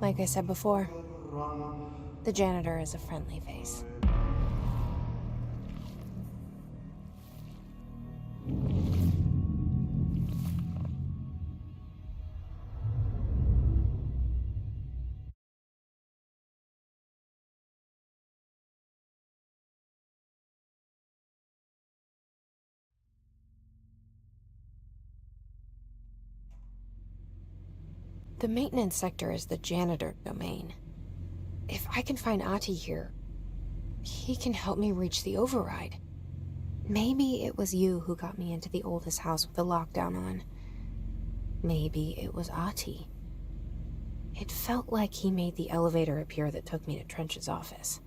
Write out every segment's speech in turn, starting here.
Like I said before, the janitor is a friendly face. The maintenance sector is the janitor domain. If I can find Ahti here, he can help me reach the override. Maybe it was you who got me into the oldest house with the lockdown on. Maybe it was Ahti. It felt like he made the elevator appear that took me to Trench's office.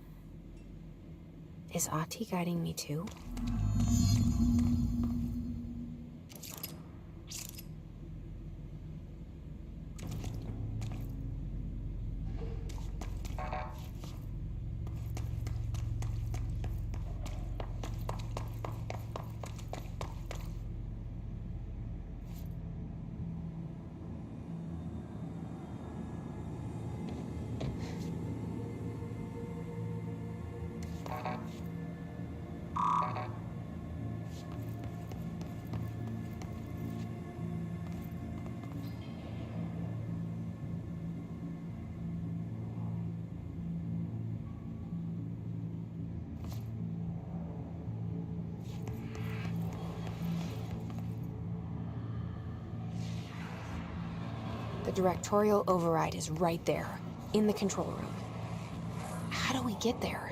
Is Ahti guiding me too? The Directorial override is right there, in the control room. How do we get there?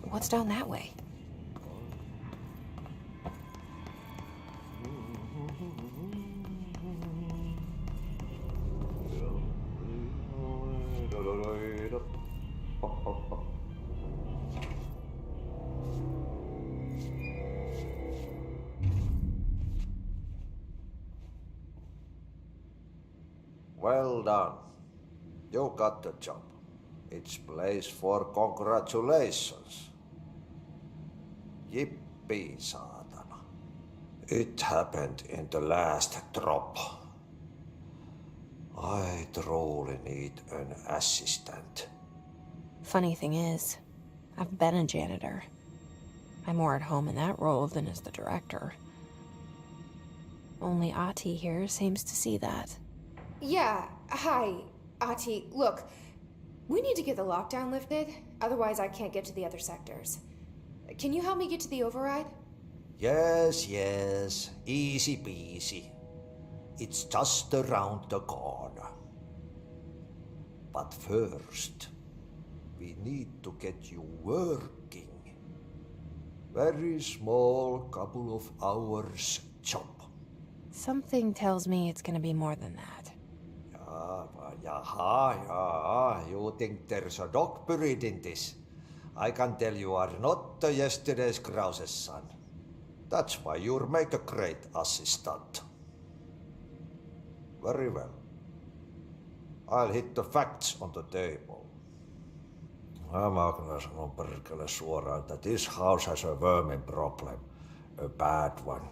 What's down that way? Well done. You got the job. It's place for congratulations. Yippee, saatana. It happened in the last drop. I truly need an assistant. Funny thing is, I've been a janitor. I'm more at home in that role than as the director. Only Ahti here seems to see that. Yeah, hi, Ahti. Look, we need to get the lockdown lifted, otherwise I can't get to the other sectors. Can you help me get to the override? Yes, yes, easy peasy. It's just around the corner. But first, we need to get you working. Very small, couple of hours job. Something tells me it's gonna be more than that. Yeah. You think there's a dog buried in this? I can tell you are not the yesterday's Krause's son. That's why you'll make a great assistant. Very well. I'll hit the facts on the table. Mä kyllä sanon perkele suoraan, että this house has a vermin problem. A bad one.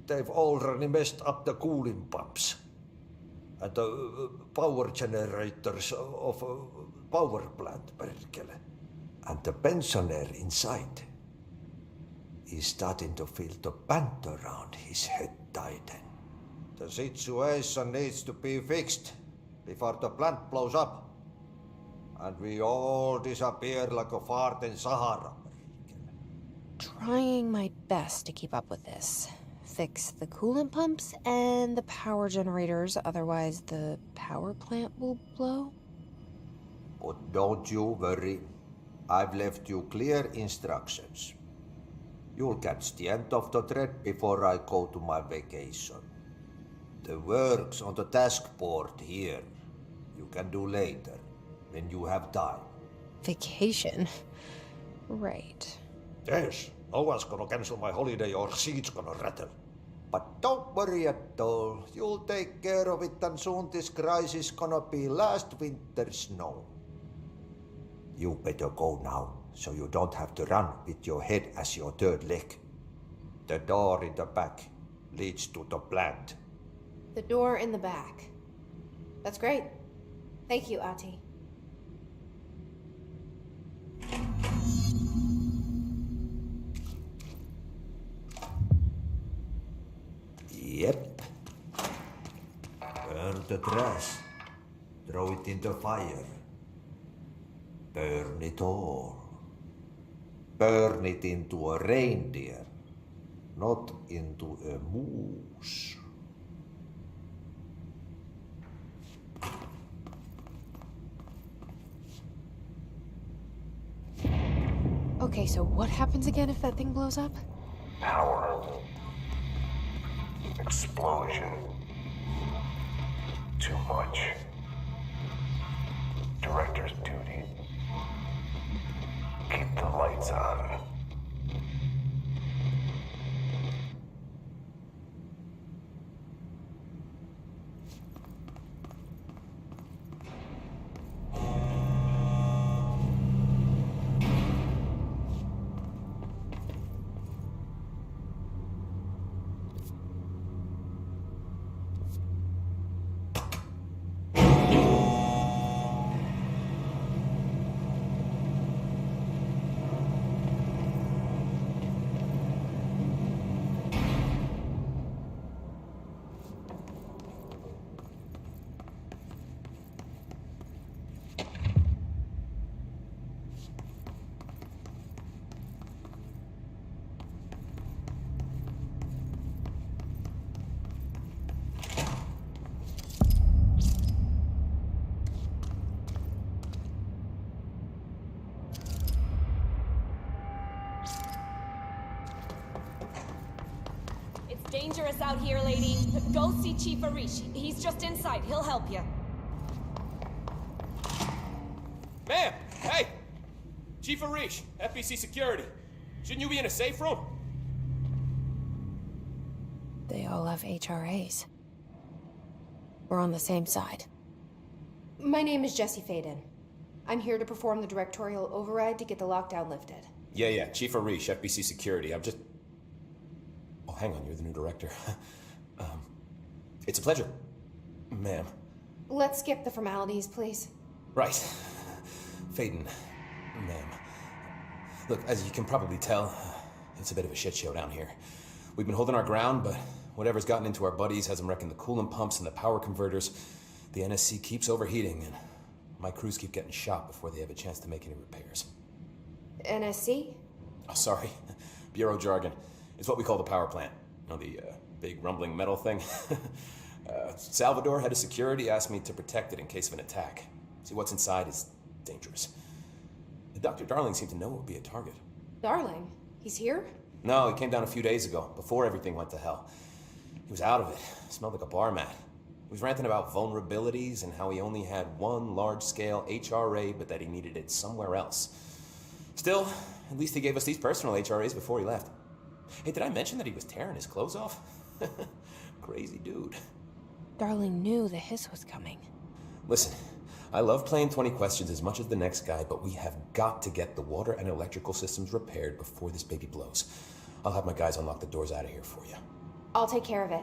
They've already messed up the cooling pumps. And the power generators of a power plant, perkele. And the pensioner inside is starting to feel the band around his head tighten. The situation needs to be fixed before the plant blows up. And we all disappear like a fart in Sahara. Trying my best to keep up with this. Fix the coolant pumps and the power generators, otherwise the power plant will blow. But don't you worry. I've left you clear instructions. You'll catch the end of the thread before I go to my vacation. The work's on the task board here. You can do later, when you have time. Vacation? Right. Yes, no one's gonna cancel my holiday or seats gonna rattle. But don't worry at all. You'll take care of it and soon this crisis gonna be last winter's snow. You better go now, so you don't have to run with your head as your third leg. The door in the back leads to the plant. The door in the back. That's great. Thank you, Ahti. Yep. Burn the trash. Throw it in the fire. Burn it all. Burn it into a reindeer, not into a moose. Okay, so what happens again if that thing blows up? Power. Explosion. Too much. Director's duty. Keep the lights on. Dangerous out here, lady. Go see Chief Arish. He's just inside. He'll help you. Ma'am! Hey! Chief Arish, FBC Security. Shouldn't you be in a safe room? They all have HRAs. We're on the same side. My name is Jesse Faden. I'm here to perform the directorial override to get the lockdown lifted. Yeah. Chief Arish, FBC Security. I'm just... Oh, hang on. You're the new director. It's a pleasure, ma'am. Let's skip the formalities, please. Right. Faden, ma'am. Look, as you can probably tell, it's a bit of a shit show down here. We've been holding our ground, but whatever's gotten into our buddies has them wrecking the coolant pumps and the power converters. The NSC keeps overheating, and my crews keep getting shot before they have a chance to make any repairs. NSC? Oh, sorry. Bureau jargon. It's what we call the power plant. You know, the big rumbling metal thing? Salvador, head of security, asked me to protect it in case of an attack. See, what's inside is dangerous. Dr. Darling seemed to know it would be a target. Darling? He's here? No, he came down a few days ago, before everything went to hell. He was out of it. Smelled like a bar mat. He was ranting about vulnerabilities and how he only had one large-scale HRA, but that he needed it somewhere else. Still, at least he gave us these personal HRAs before he left. Hey, did I mention that he was tearing his clothes off? Crazy dude. Darling knew the hiss was coming. Listen, I love playing 20 questions as much as the next guy, but we have got to get the water and electrical systems repaired before this baby blows. I'll have my guys unlock the doors out of here for you. I'll take care of it.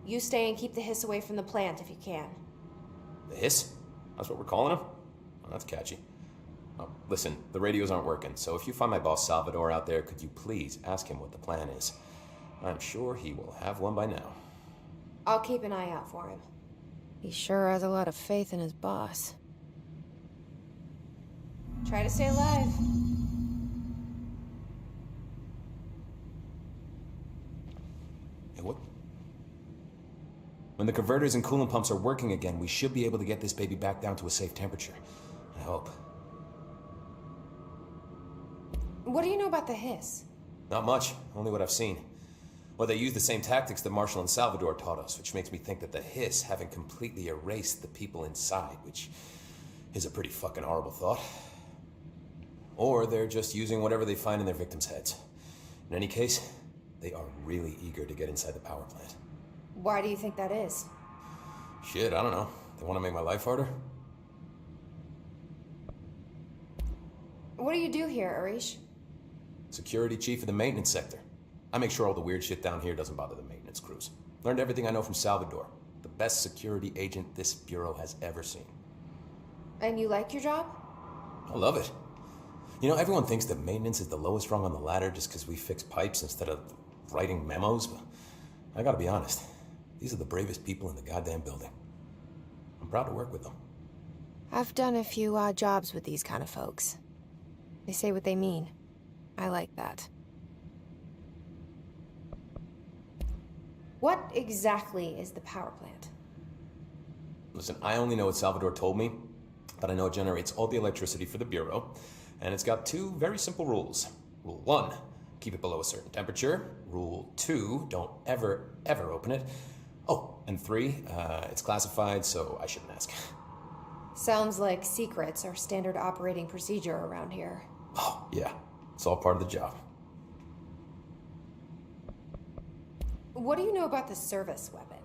You stay and keep the hiss away from the plant if you can. The hiss? That's what we're calling him? Oh, that's catchy. Oh, listen, the radios aren't working, so if you find my boss Salvador out there, could you please ask him what the plan is? I'm sure he will have one by now. I'll keep an eye out for him. He sure has a lot of faith in his boss. Try to stay alive. Hey, what? When the converters and coolant pumps are working again, we should be able to get this baby back down to a safe temperature. I hope. What do you know about the hiss? Not much, only what I've seen. Well, they use the same tactics that Marshall and Salvador taught us, which makes me think that the hiss haven't completely erased the people inside, which is a pretty fucking horrible thought. Or they're just using whatever they find in their victims' heads. In any case, they are really eager to get inside the power plant. Why do you think that is? Shit, I don't know. They want to make my life harder? What do you do here, Arish? Security chief of the maintenance sector. I make sure all the weird shit down here doesn't bother the maintenance crews. Learned everything I know from Salvador, the best security agent this bureau has ever seen. And you like your job? I love it. You know, everyone thinks that maintenance is the lowest rung on the ladder just because we fix pipes instead of writing memos, but I gotta be honest, these are the bravest people in the goddamn building. I'm proud to work with them. I've done a few odd jobs with these kind of folks. They say what they mean. I like that. What exactly is the power plant? Listen, I only know what Salvador told me, but I know it generates all the electricity for the Bureau, and it's got two very simple rules. Rule 1, keep it below a certain temperature. Rule 2, don't ever, ever open it. Oh, and 3, it's classified, so I shouldn't ask. Sounds like secrets are standard operating procedure around here. Oh, yeah, it's all part of the job. What do you know about the service weapon?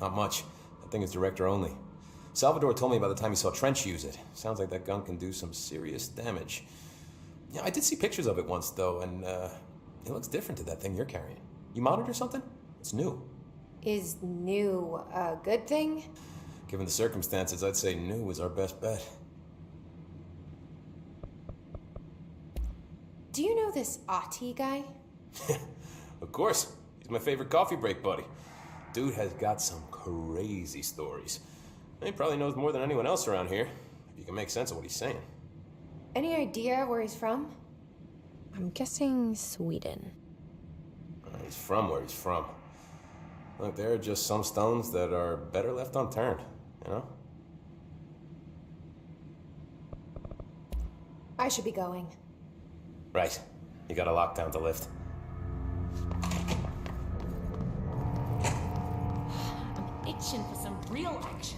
Not much. That thing is director only. Salvador told me by the time he saw Trench use it. Sounds like that gun can do some serious damage. Yeah, I did see pictures of it once, though, and it looks different to that thing you're carrying. You modded or something? It's new. Is new a good thing? Given the circumstances, I'd say new is our best bet. Do you know this Ati guy? Of course. He's my favorite coffee break buddy. Dude has got some crazy stories. He probably knows more than anyone else around here, if you can make sense of what he's saying. Any idea where he's from? I'm guessing Sweden. He's from where he's from. Look, there are just some stones that are better left unturned, you know? I should be going. Right. You got a lockdown to lift. I'm itching for some real action.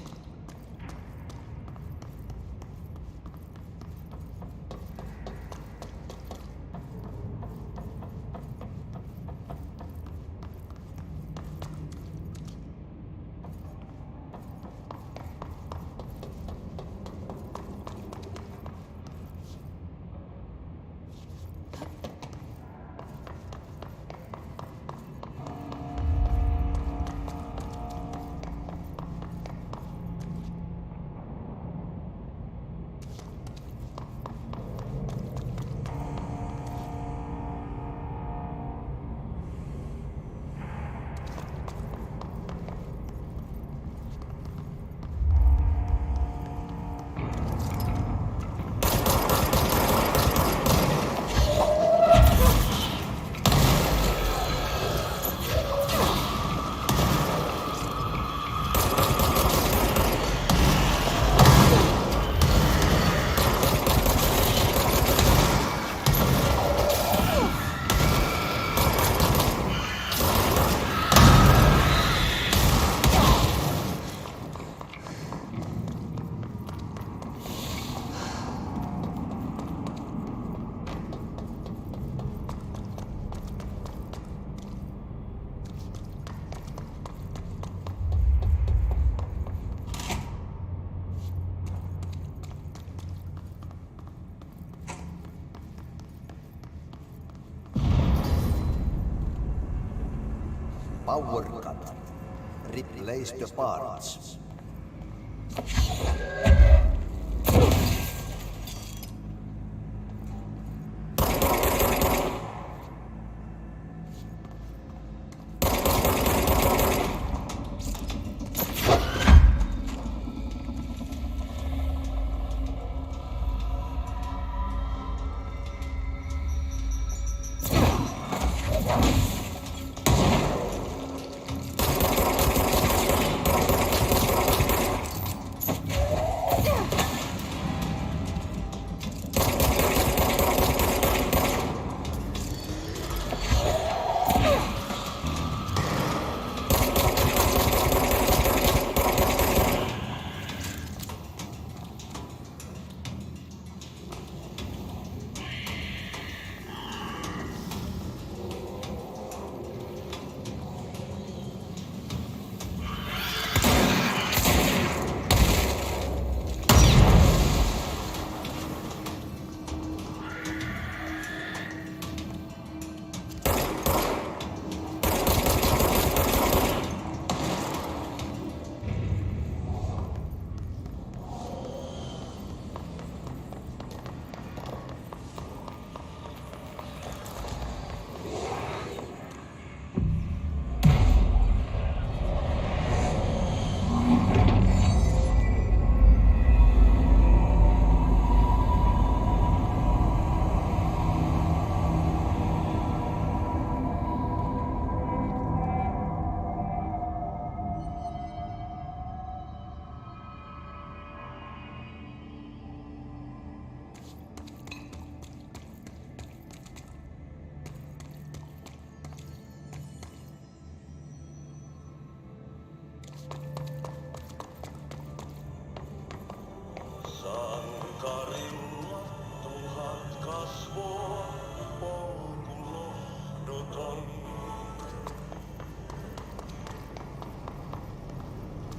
Power cut. Replace the parts.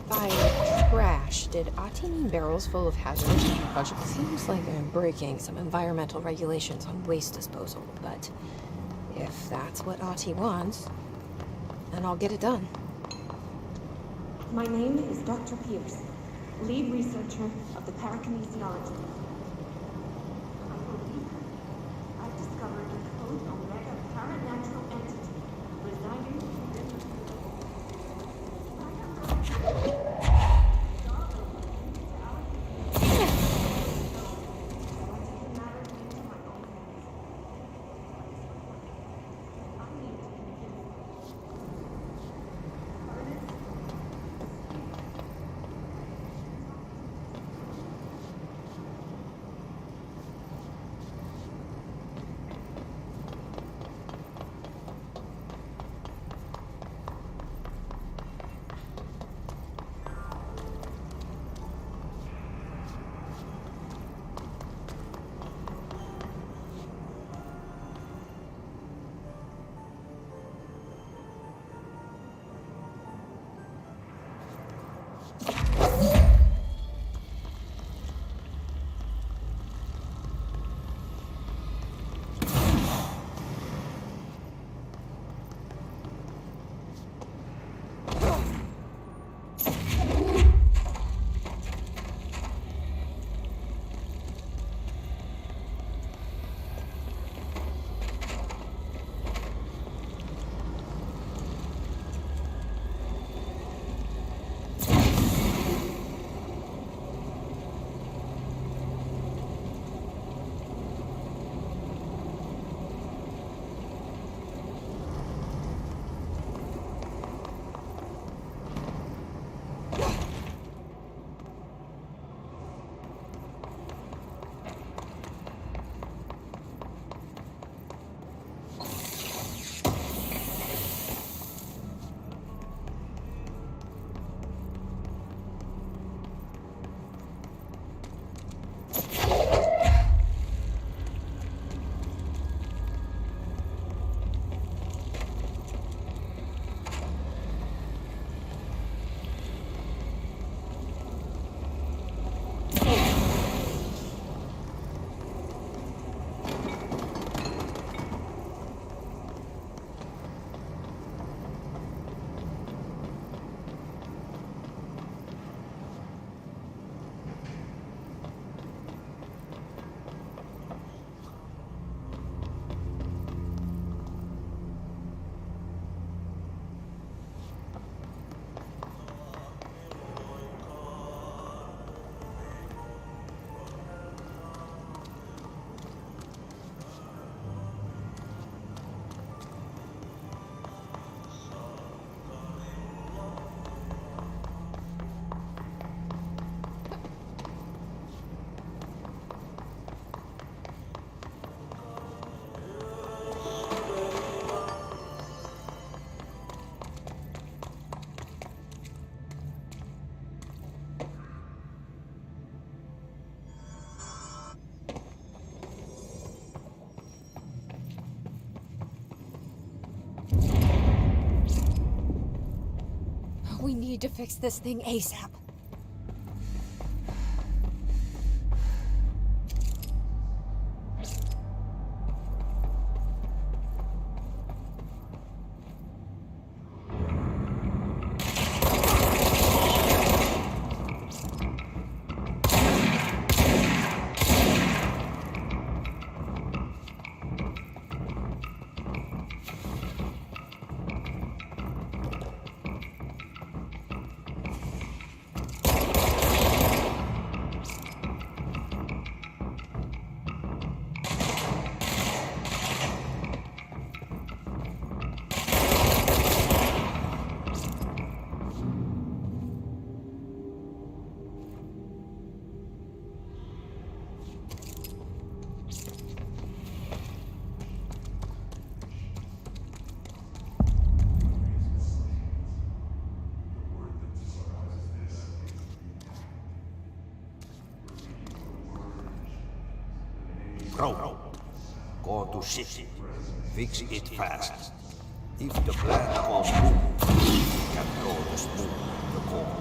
By trash, did Ati mean barrels full of hazardous projects? Seems like I'm breaking some environmental regulations on waste disposal, but if that's what Ati wants, then I'll get it done. My name is Dr. Pierce, lead researcher of the parakinesiology. I believe I've discovered a code omega paranatural entity residing within the to fix this thing ASAP. Bro, go to city. Fix it fast. If the plant goes boom, we can throw the spoon in the core.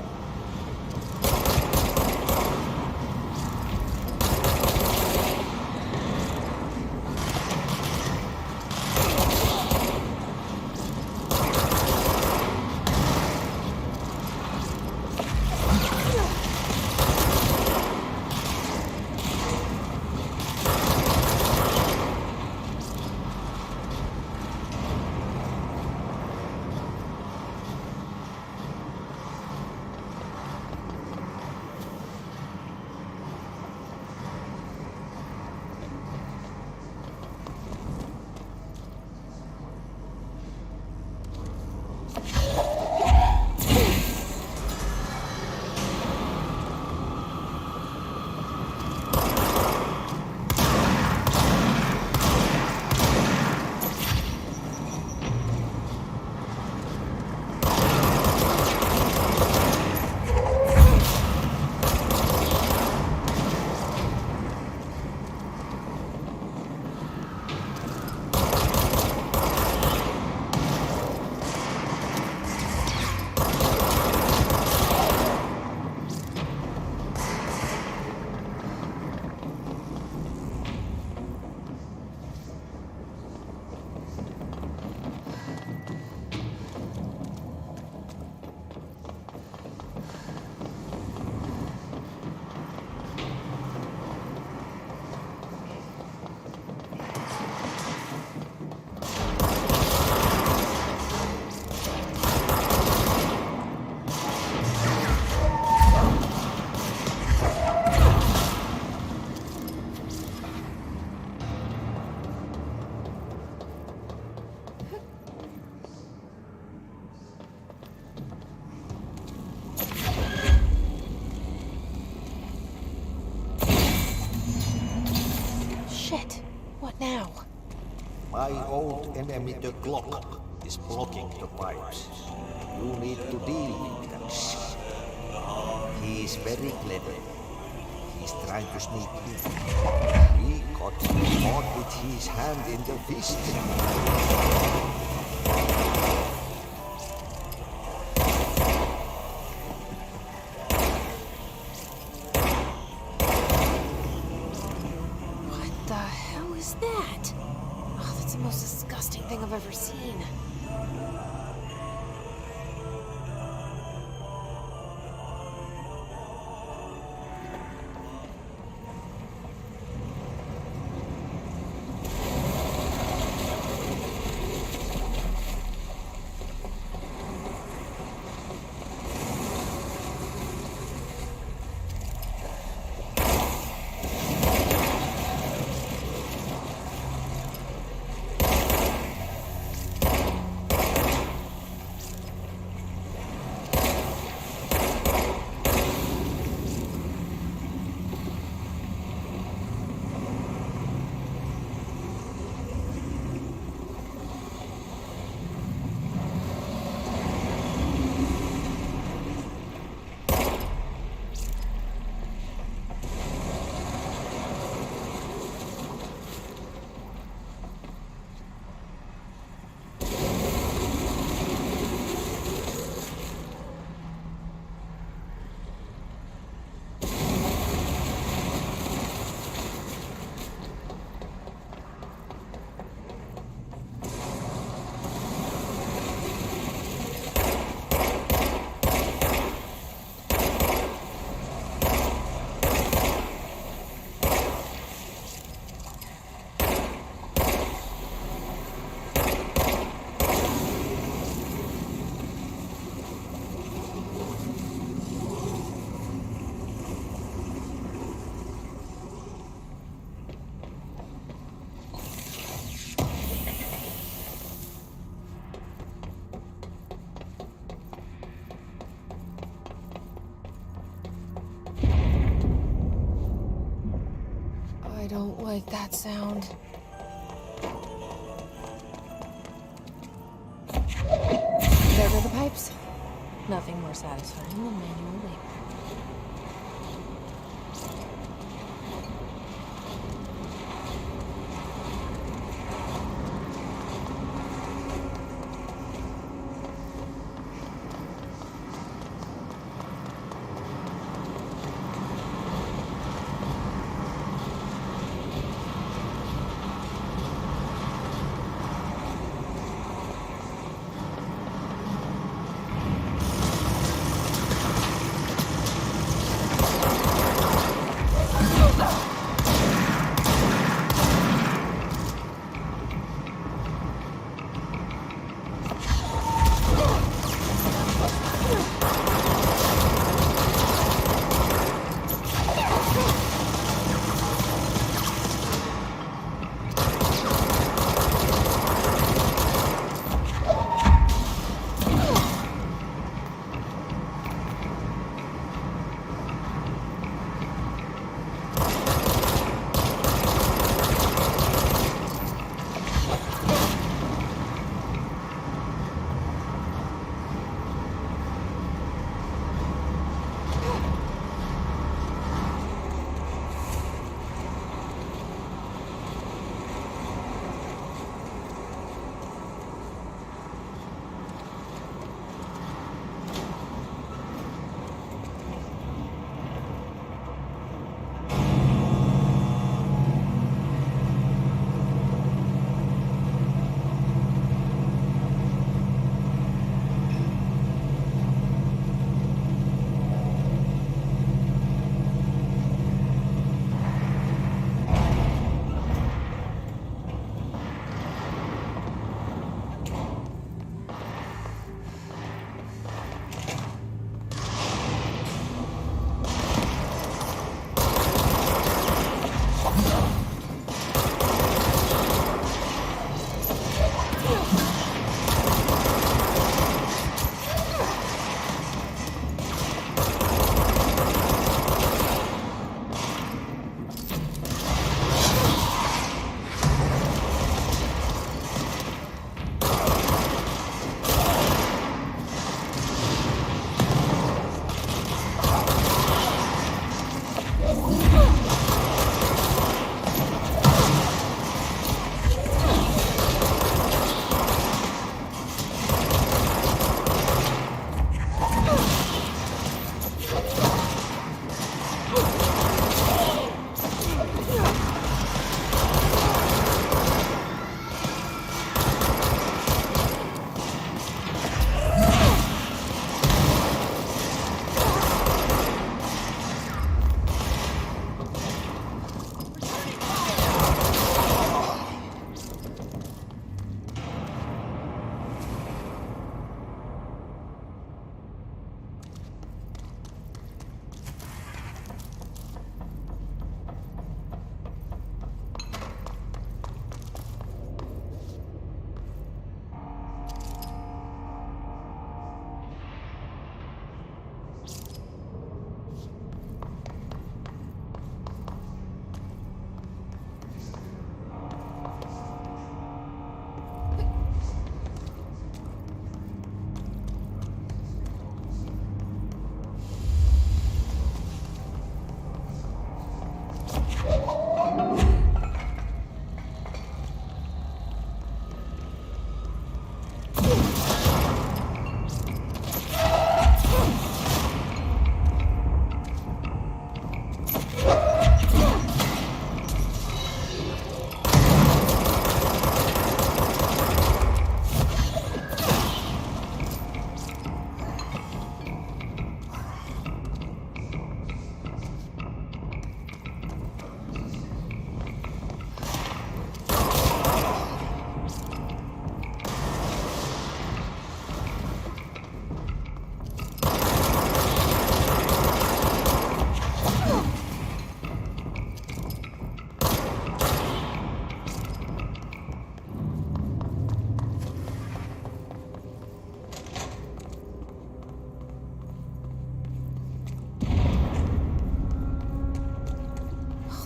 Shit. What now? My old enemy, the clock, is blocking the pipes. You need to deal with that shit. He is very clever. He's trying to sneak in. He got caught with his hand in the fist. What the hell is that? Oh, that's the most disgusting thing I've ever seen. don't like that sound. There go the pipes. Nothing more satisfying than manual labor.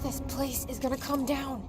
This place is gonna come down.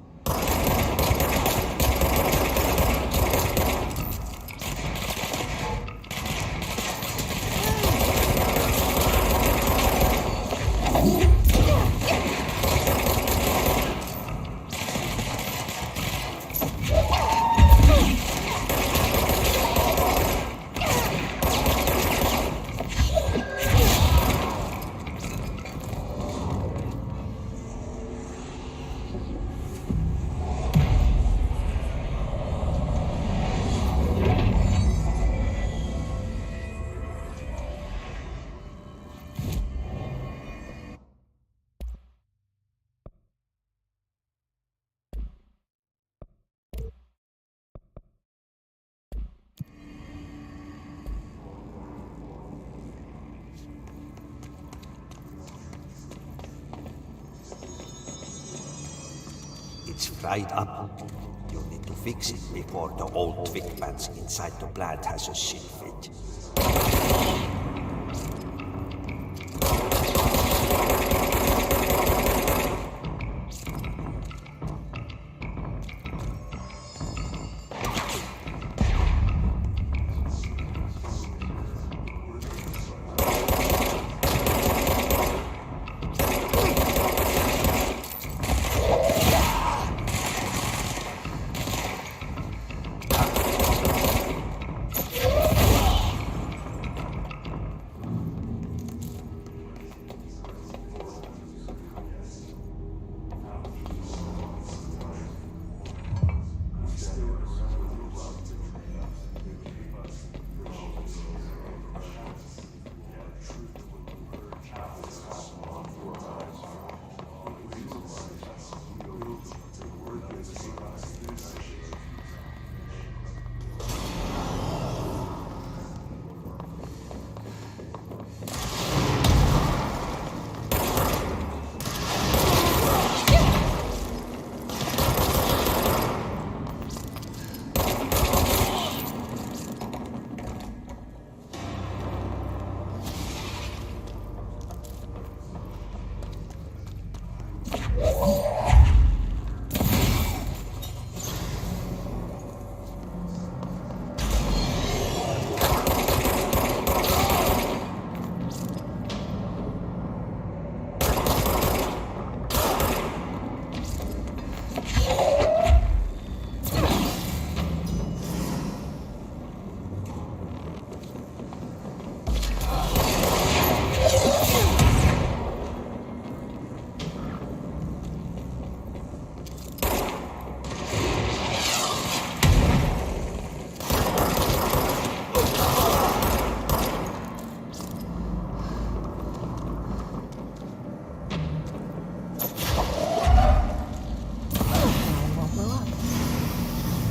It's fried up. You need to fix it before the old Twig pants inside the plant has a shit fit.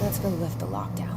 Let's go lift the lockdown.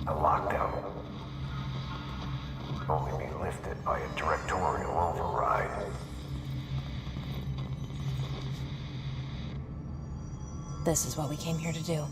A lockdown will only be lifted by a directorial override. This is what we came here to do.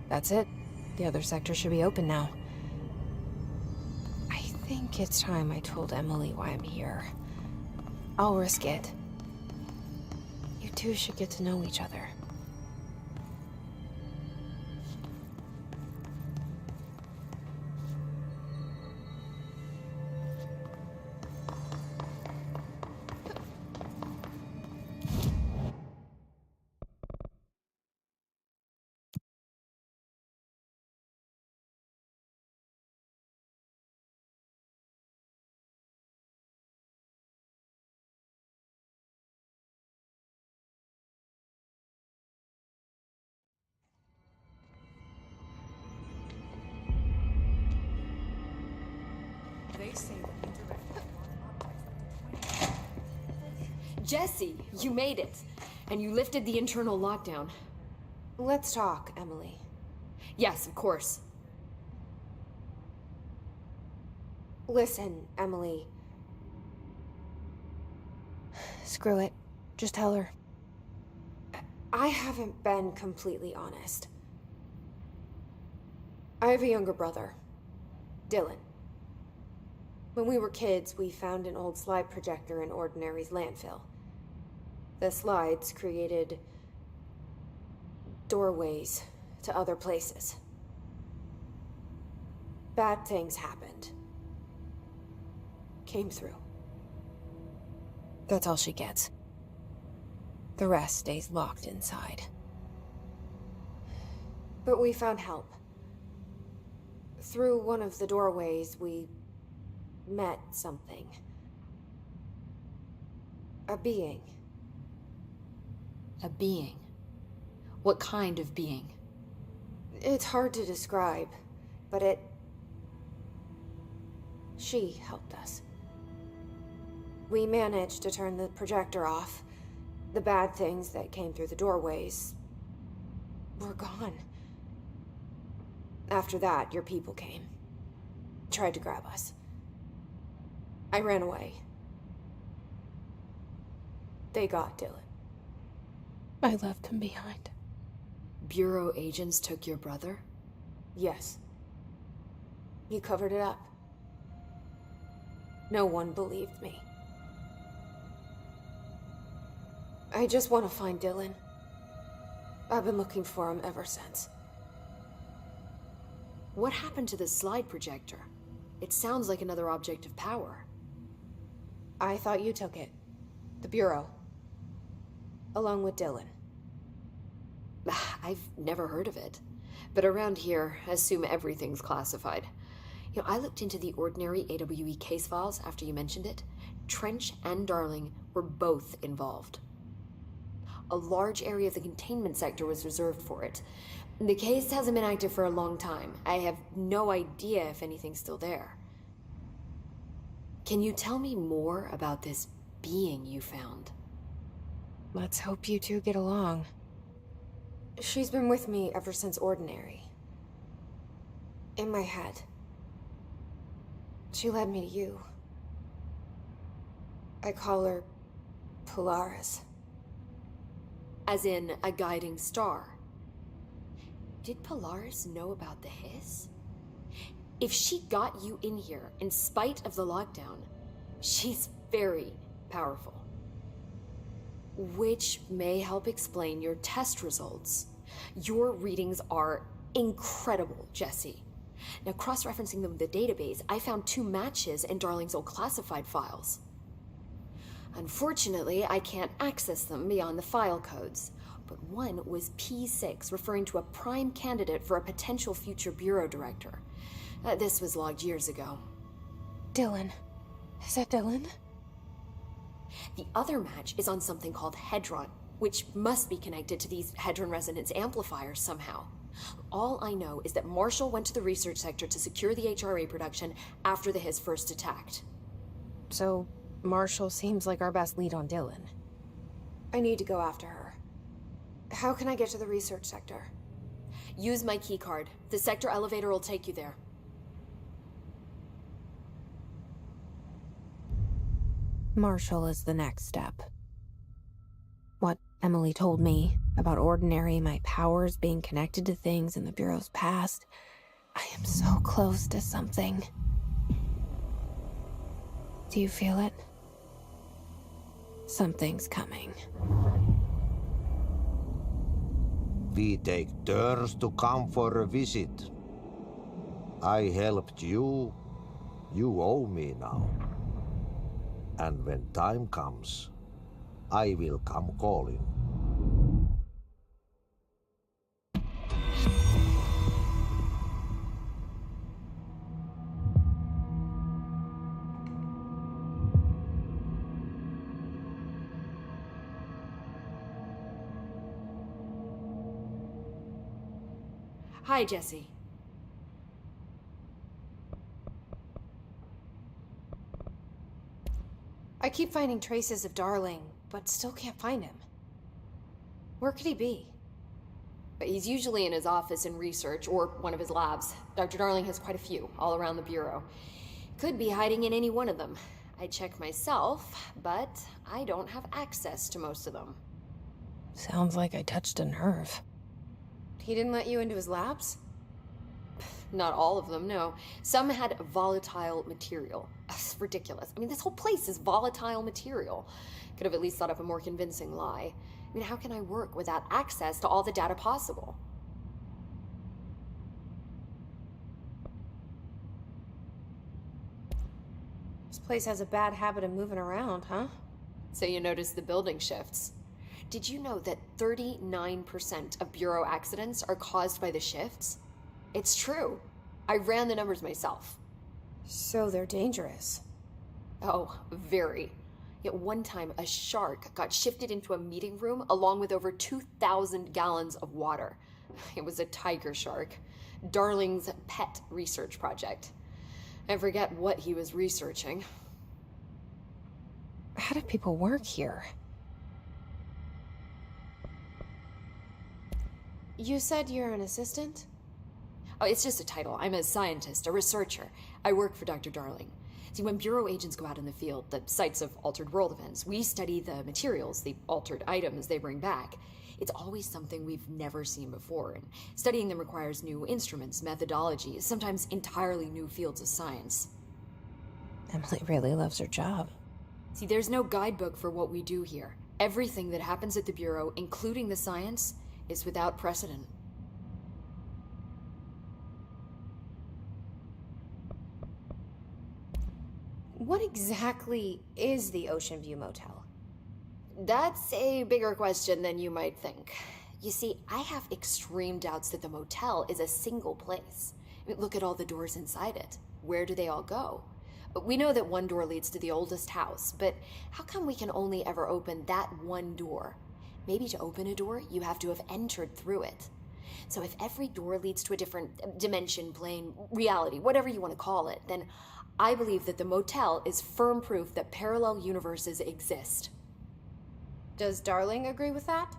That's it. The other sector should be open now. I think it's time I told Emily why I'm here. I'll risk it. You two should get to know each other. They say that indirectly objects up to 20. Jesse, you made it. And you lifted the internal lockdown. Let's talk, Emily. Yes, of course. Listen, Emily. Screw it. Just tell her. I haven't been completely honest. I have a younger brother, Dylan. When we were kids, we found an old slide projector in Ordinary's landfill. The slides created doorways to other places. Bad things happened. Came through. That's all she gets. The rest stays locked inside. But we found help. Through one of the doorways, we met something. A being. A being? What kind of being? It's hard to describe, but she helped us. We managed to turn the projector off. The bad things that came through the doorways were gone. After that, your people came. Tried to grab us. I ran away. They got Dylan. I left him behind. Bureau agents took your brother? Yes. You covered it up. No one believed me. I just want to find Dylan. I've been looking for him ever since. What happened to the slide projector? It sounds like another object of power. I thought you took it. The Bureau. Along with Dylan. I've never heard of it. But around here, I assume everything's classified. You know, I looked into the Ordinary AWE case files after you mentioned it. Trench and Darling were both involved. A large area of the containment sector was reserved for it. The case hasn't been active for a long time. I have no idea if anything's still there. Can you tell me more about this being you found? Let's hope you two get along. She's been with me ever since Ordinary. In my head. She led me to you. I call her Polaris. As in a guiding star. Did Polaris know about the hiss? If she got you in here in spite of the lockdown, she's very powerful. Which may help explain your test results. Your readings are incredible, Jesse. Now, cross-referencing them with the database, I found 2 matches in Darling's old classified files. Unfortunately, I can't access them beyond the file codes. but one was P6, referring to a prime candidate for a potential future bureau director. This was logged years ago. Dylan. Is that Dylan? The other match is on something called Hedron, which must be connected to these Hedron resonance amplifiers somehow. All I know is that Marshall went to the research sector to secure the HRA production after the Hiss first attacked. So, Marshall seems like our best lead on Dylan. I need to go after her. How can I get to the research sector? Use my keycard. The sector elevator will take you there. Marshall is the next step. What Emily told me about Ordinary, my powers being connected to things in the Bureau's past, I am so close to something. Do you feel it? Something's coming. We take turns to come for a visit. I helped you. You owe me now. And when time comes, I will come calling. Hi, Jesse. I keep finding traces of Darling, but still can't find him. Where could he be? But he's usually in his office in research, or one of his labs. Dr. Darling has quite a few, all around the Bureau. Could be hiding in any one of them. I check myself, but I don't have access to most of them. Sounds like I touched a nerve. He didn't let you into his labs? Not all of them, no. Some had volatile material. It's ridiculous. I mean, this whole place is volatile material. Could have at least thought up a more convincing lie. I mean, how can I work without access to all the data possible? This place has a bad habit of moving around, huh? So you notice the building shifts. Did you know that 39% of Bureau accidents are caused by the shifts? It's true. I ran the numbers myself. So they're dangerous. Oh, very. Yet one time, a shark got shifted into a meeting room along with over 2,000 gallons of water. It was a tiger shark. Darling's pet research project. I forget what he was researching. How do people work here? You said you're an assistant? Oh, it's just a title. I'm a scientist, a researcher. I work for Dr. Darling. See, when Bureau agents go out in the field, the sites of altered world events, we study the materials, the altered items they bring back. It's always something we've never seen before, and studying them requires new instruments, methodologies, sometimes entirely new fields of science. Emily really loves her job. See, there's no guidebook for what we do here. Everything that happens at the Bureau, including the science, is without precedent. What exactly is the Ocean View Motel? That's a bigger question than you might think. You see, I have extreme doubts that the motel is a single place. I mean, look at all the doors inside it. Where do they all go? We know that one door leads to the oldest house, but how come we can only ever open that one door? Maybe to open a door, you have to have entered through it. So if every door leads to a different dimension, plane, reality, whatever you want to call it, then I believe that the motel is firm proof that parallel universes exist. Does Darling agree with that?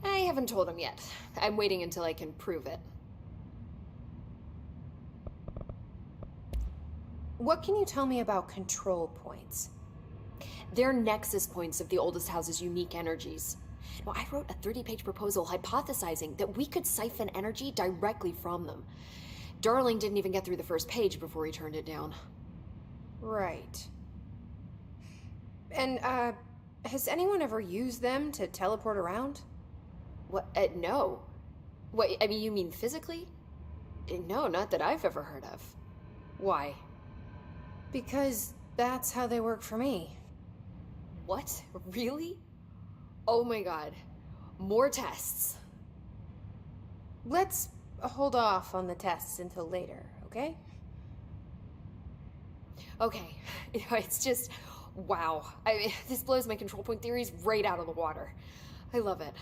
I haven't told him yet. I'm waiting until I can prove it. What can you tell me about control points? They're nexus points of the oldest house's unique energies. Now, I wrote a 30-page proposal hypothesizing that we could siphon energy directly from them. Darling didn't even get through the first page before he turned it down. Right. And, has anyone ever used them to teleport around? What? No. What, I mean, you mean physically? No, not that I've ever heard of. Why? Because that's how they work for me. What? Really? Oh my god. More tests. Let's hold off on the tests until later, okay? Okay, it's just, wow. I mean, this blows my control point theories right out of the water. I love it.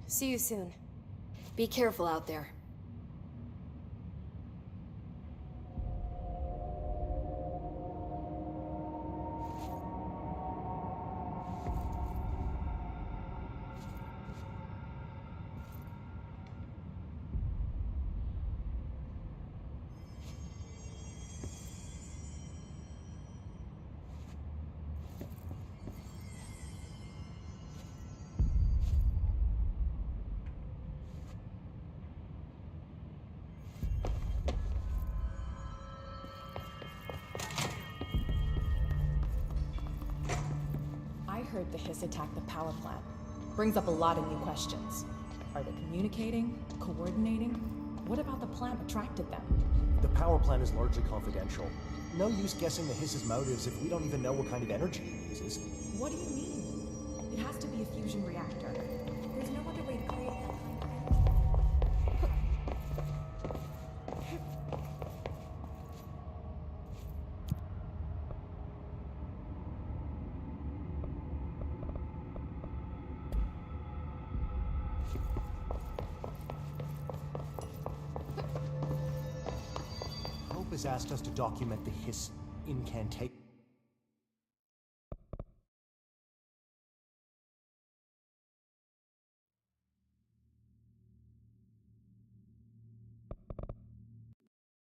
See you soon. Be careful out there. I heard the Hiss attacked the power plant. Brings up a lot of new questions. Are they communicating? Coordinating? What about the plant attracted them? The power plant is largely confidential. No use guessing the Hiss's motives if we don't even know what kind of energy it uses. What do you mean? It has to be a fusion reactor. There's no other way to create that kind of energy. Hope has asked us to document the Hiss incantation.